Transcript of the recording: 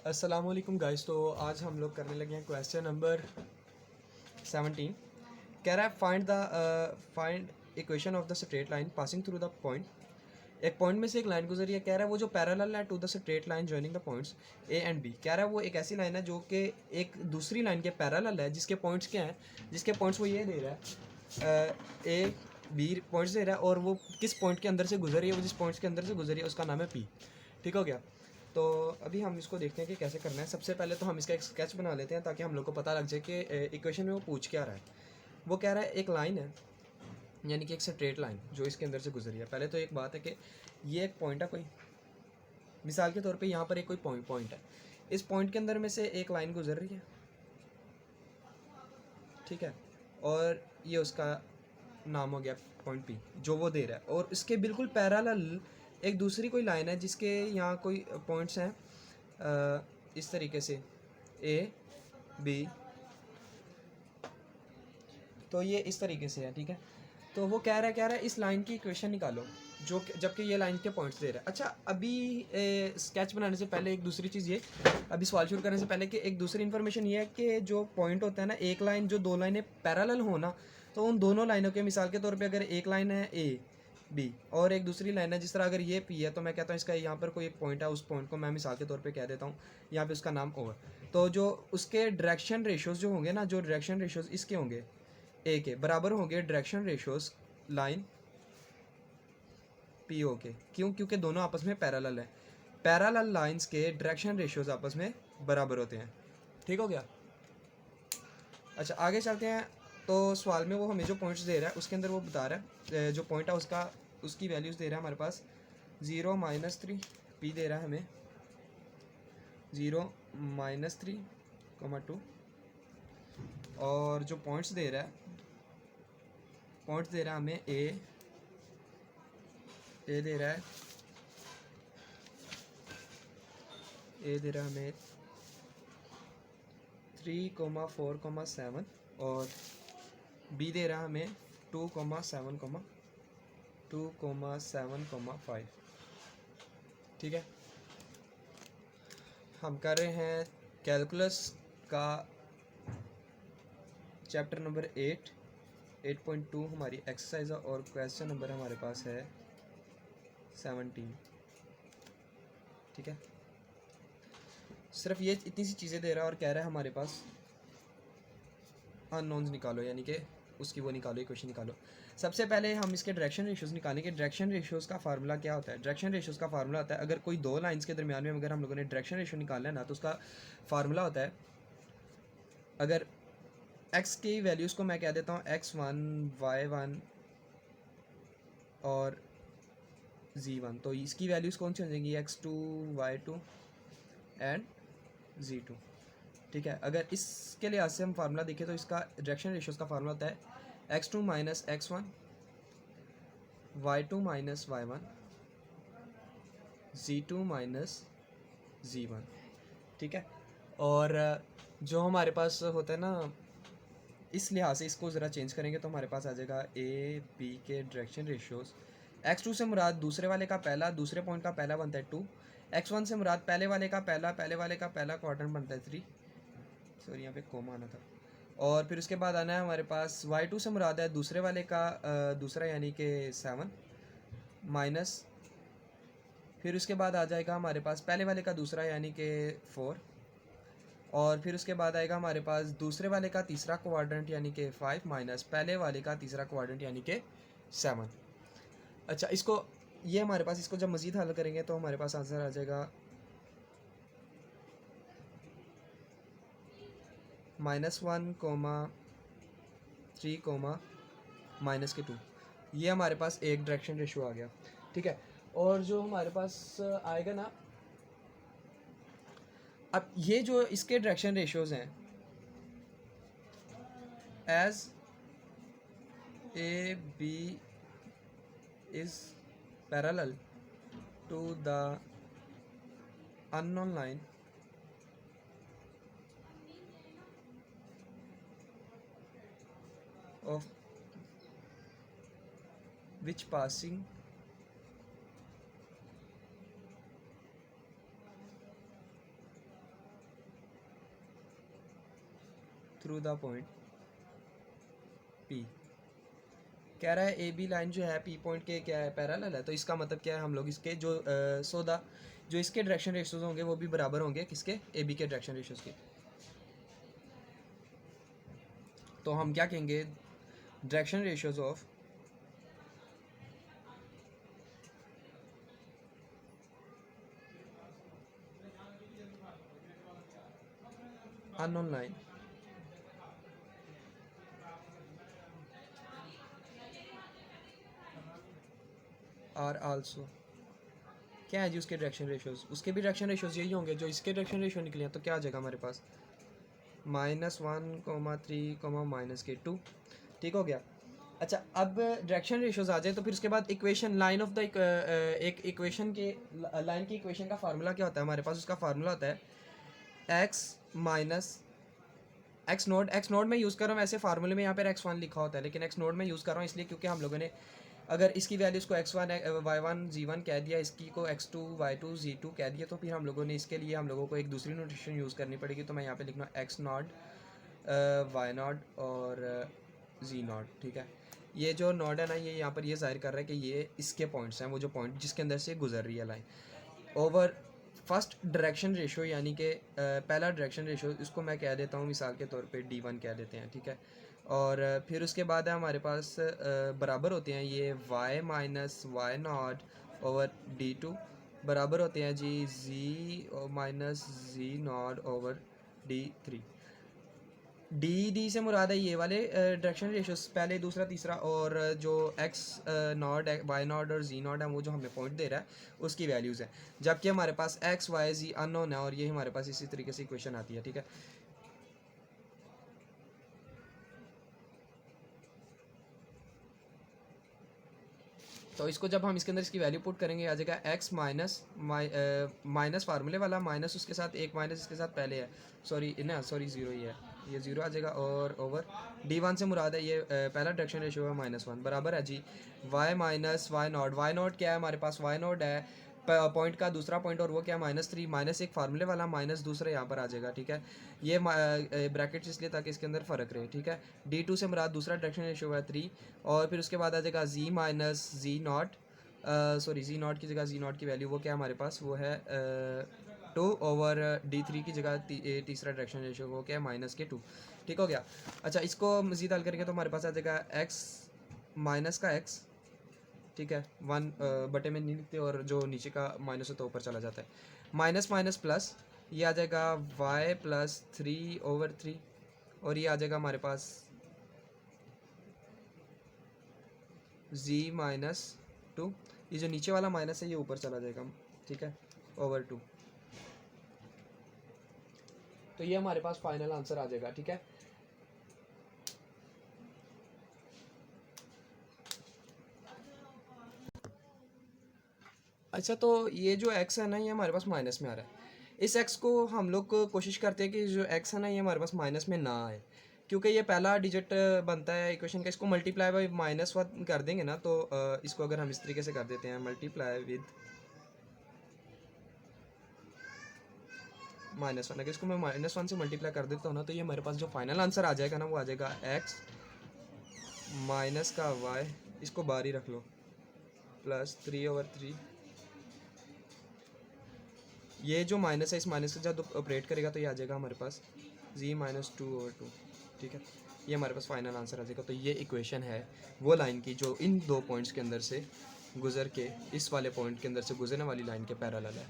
अस्सलामुअलैकुम गाइस। तो आज हम लोग करने लगे हैं क्वेश्चन नंबर 17। कह रहा है find equation of the straight line passing through the point. एक पॉइंट में से एक लाइन गुजरी है। कह रहा है वो जो पैरेलल है to the straight line joining the points A and B. कह रहा है वो एक ऐसी लाइन है जो कि एक दूसरी लाइन के पैरेलल है, जिसके पॉइंट्स क्या हैं, जिसके पॉइंट्स वो ये दे रहा है, ए बी पॉइंट्स दे रहा है, और वो किस पॉइंट के अंदर से गुजरी है, वो जिस पॉइंट्स के अंदर से गुजरी है उसका नाम है पी। ठीक हो गया। तो अभी हम इसको देखते हैं कि कैसे करना है। सबसे पहले तो हम इसका एक स्केच बना लेते हैं ताकि हम लोग को पता लग जाए कि इक्वेशन में वो पूछ क्या रहा है। वो कह रहा है एक लाइन है, यानी कि एक स्ट्रेट लाइन जो इसके अंदर से गुजरी है। पहले तो एक बात है कि ये एक पॉइंट है, कोई मिसाल के तौर पे यहाँ पर एक कोई पॉइंट है। इस पॉइंट के अंदर में से एक लाइन गुजर रही है, ठीक है, और ये उसका नाम हो गया पॉइंट पी जो वो दे रहा है। और इसके बिल्कुल पैरेलल एक दूसरी कोई लाइन है जिसके यहाँ कोई पॉइंट्स हैं इस तरीके से ए बी। तो ये इस तरीके से है, ठीक है। तो वो कह रहा है इस लाइन की इक्वेशन निकालो जो जबकि ये लाइन के पॉइंट्स दे रहा है। अच्छा, अभी स्केच बनाने से पहले एक दूसरी चीज़ ये, अभी सवाल शुरू करने से पहले कि एक दूसरी इन्फॉर्मेशन ये है कि जो पॉइंट होता है ना, एक लाइन जो दो लाइनें पैरेलल हो ना, तो उन दोनों लाइनों के मिसाल के तौर पे अगर एक लाइन है ए बी और एक दूसरी लाइन है, जिस तरह अगर ये पी है तो मैं कहता हूँ इसका यहाँ पर कोई पॉइंट है, उस पॉइंट को मैं मिसाल के तौर पे कह देता हूँ यहाँ पे उसका नाम ओ है। तो जो उसके डायरेक्शन रेशियोज़ जो होंगे ना, जो डायरेक्शन रेशियोज़ इसके होंगे ए के बराबर होंगे direction ratios line P O के। क्यों? क्योंकि दोनों आपस में पैरेलल है। पैरेलल लाइंस के डायरेक्शन रेशियोज़ आपस में बराबर होते हैं। ठीक हो गया। अच्छा, आगे चलते हैं। तो सवाल में वो हमें जो पॉइंट्स दे रहा है उसके अंदर वो बता रहा है जो पॉइंट है उसकी वैल्यूज़ दे रहा है हमारे पास 0 -3 पी दे रहा है हमें 0 -3, 2। और जो पॉइंट्स दे रहा है हमें ए दे रहा है हमें 3, 4, 7 और बी दे रहा है हमें 2, 7, 2, 7, 5। ठीक है। हम कर रहे हैं कैलकुलस का चैप्टर नंबर 8.2 हमारी एक्सरसाइज है, और क्वेश्चन नंबर हमारे पास है 17। ठीक है। सिर्फ ये इतनी सी चीज़ें दे रहा है और कह रहा है हमारे पास अननोन्स निकालो, यानी कि उसकी वो निकालो, इक्वेशन निकालो। सबसे पहले हम इसके डायरेक्शन रेशियोज़ निकालेंगे। डायरेक्शन रेशियोज़ का फार्मूला क्या होता है? डायरेक्शन रेशियोज़ का फार्मूला होता है, अगर कोई दो लाइंस के दरमियान में अगर हम लोगों ने डायरेक्शन रेशियो निकालना है ना, तो उसका फार्मूला होता है, अगर x की वैल्यूज़ को मैं कह देता हूँ x1, y1 और z1, तो इसकी वैल्यूज़ कौन सी हो जाएंगी? x2, y2 and z2। ठीक है। अगर इसके लिहाज से हम फार्मूला देखें तो इसका डायरेक्शन रेशियोज़ का फार्मूला होता है x2 - x1, y2 - y1, z2 - z1। ठीक है। और जो हमारे पास होता है ना, इस लिहाज से इसको ज़रा चेंज करेंगे तो हमारे पास आ जाएगा ए बी के डायरेक्शन रेशियोज़। x2 से मुराद दूसरे वाले का पहला, दूसरे पॉइंट का पहला बनता है 2। x1 से मुराद पहले वाले का पहला क्वाड्रेंट बनता है 3। सॉरी, यहाँ पे कोमा आना था। और फिर उसके बाद आना है हमारे पास y2 से मुराद है दूसरे वाले का दूसरा, यानी कि 7 माइनस, फिर उसके बाद आ जाएगा हमारे पास पहले वाले का दूसरा, यानी कि 4। और फिर उसके बाद आएगा हमारे पास दूसरे वाले का तीसरा क्वाड्रेंट, यानी कि 5 माइनस पहले वाले का तीसरा क्वाड्रेंट, यानी कि 7। अच्छा, इसको ये हमारे पास इसको जब मज़ीद हल करेंगे तो हमारे पास आंसर आ जाएगा -1, 3, -2। ये हमारे पास एक डायरेक्शन रेशियो आ गया। ठीक है। और जो हमारे पास आएगा ना, अब ये जो इसके डायरेक्शन रेशियोज़ हैं, as A B is parallel to the unknown line of which passing through the point P। कह रहा है ए बी लाइन जो है P पॉइंट के क्या है, पैरेलल है। तो इसका मतलब क्या है, हम लोग इसके जो जो इसके डायरेक्शन रेशियोज होंगे वो भी बराबर होंगे किसके, ए बी के डायरेक्शन रेशियोज के। तो हम क्या कहेंगे, direction ratios of unknown line are also क्या है जी उसके डायरेक्शन रेशियोज, उसके भी डायरेक्शन रेशियोज यही होंगे जो इसके डायरेक्शन रेशियो निकले हैं। तो क्या आ जाएगा हमारे पास -1,3,--2। ठीक हो गया। अच्छा, अब डायरेक्शन रेशियोज आ जाए तो फिर उसके बाद इक्वेशन लाइन ऑफ द एक इक्वेशन के लाइन की इक्वेशन का फार्मूला क्या होता है हमारे पास, उसका फार्मूला होता है एक्स माइनस एक्स नोट में यूज़ कर रहा हूँ। ऐसे फार्मूले में यहाँ पर x1 लिखा होता है, लेकिन x नोट में यूज़ कर रहा हूँ इसलिए क्योंकि हम लोगों ने अगर इसकी वैल्यूज़ को x1 y1 z1 कह दिया, इसकी को x2 y2 z2 कह दिया, तो फिर हम लोगों ने इसके लिए हम लोगों को एक दूसरी नोटेशन यूज़ करनी पड़ेगी। तो मैं यहाँ पे लिखना x नॉट y नॉट और z नॉट। ठीक है, ये जो नॉट है ना, ये यहाँ पर ये जाहिर कर रहा है कि ये इसके पॉइंट्स हैं, वो जो पॉइंट जिसके अंदर से गुजर रही है line. Over first direction ratio यानी कि पहला डायरेक्शन रेशियो, इसको मैं कह देता हूँ मिसाल के तौर पे d1 कह देते हैं। ठीक है, और फिर उसके बाद है हमारे पास बराबर होते हैं ये y minus y naught over d2, बराबर होते हैं जी z minus z naught over d3। D से मुराद है ये वाले डायरेक्शन रेशियोस, पहले दूसरा तीसरा, और जो x नॉट वाई नॉट और z नॉट है वो जो हमें पॉइंट दे रहा है उसकी वैल्यूज़ है। जबकि हमारे पास x y z अननोन है और ये हमारे पास इसी तरीके से इक्वेशन आती है। ठीक है, तो इसको जब हम इसके अंदर इसकी वैल्यू पुट करेंगे आ जाएगा x माइनस फार्मूले वाला माइनस उसके साथ एक माइनस इसके साथ पहले है, सॉरी ज़ीरो ही है, ये ज़ीरो आ जाएगा, और ओवर d1 से मुराद है ये पहला डायरेक्शन रेशियो है -1, बराबर है जी y माइनस वाई नॉट क्या है हमारे पास, वाई नॉट है पॉइंट का दूसरा पॉइंट, और वो क्या है -3, माइनस एक फार्मूले वाला माइनस दूसरा यहाँ पर आ जाएगा। ठीक है, ये ब्रैकेट्स इसलिए ताकि इसके अंदर फ़र्क रहे। ठीक है, d2 से मुराद दूसरा डायरेक्शन रेशियो है 3, और फिर उसके बाद आ जाएगा z minus z not, sorry z not की जगह z नॉट की वैल्यू वो क्या है हमारे पास, वो है 2 ओवर d3 की जगह तीसरा डायरेक्शन रेशियो वो क्या है -2। ठीक हो गया। अच्छा, इसको मज़ीद हल करेंगे तो हमारे पास आ जाएगा x माइनस का x, ठीक है, 1 बटे में नहीं लिखते और जो नीचे का माइनस होता है ऊपर चला जाता है, माइनस माइनस प्लस, ये आ जाएगा y प्लस 3 ओवर 3, और ये आ जाएगा हमारे पास z माइनस 2, ये जो नीचे वाला माइनस है ये ऊपर चला जाएगा। ठीक है, ओवर 2। तो ये हमारे पास फाइनल आंसर आ जाएगा। ठीक है, अच्छा, तो ये जो x है ना ये हमारे पास माइनस में आ रहा है। इस x को हम लोग कोशिश करते हैं कि जो x है ना ये हमारे पास माइनस में ना आए, क्योंकि ये पहला डिजिट बनता है इक्वेशन का। इसको मल्टीप्लाई बाई -1 कर देंगे ना, तो इसको अगर हम इस तरीके से कर देते हैं मल्टीप्लाई विद -1, अगर इसको मैं -1 से मल्टीप्लाई कर देता हूँ ना, तो ये हमारे पास जो फाइनल आंसर आ जाएगा ना वो आ जाएगा x माइनस का y, इसको बाहर ही रख लो, प्लस 3 ओवर 3, ये जो माइनस है इस माइनस के साथ ऑपरेट करेगा तो ये आ जाएगा हमारे पास z माइनस 2 ओवर 2। ठीक है, ये हमारे पास फाइनल आंसर आ जाएगा। तो ये इक्वेशन है वो लाइन की जो इन दो पॉइंट्स के अंदर से गुजर के इस वाले पॉइंट के अंदर से गुजरने वाली लाइन के पैरेलल है।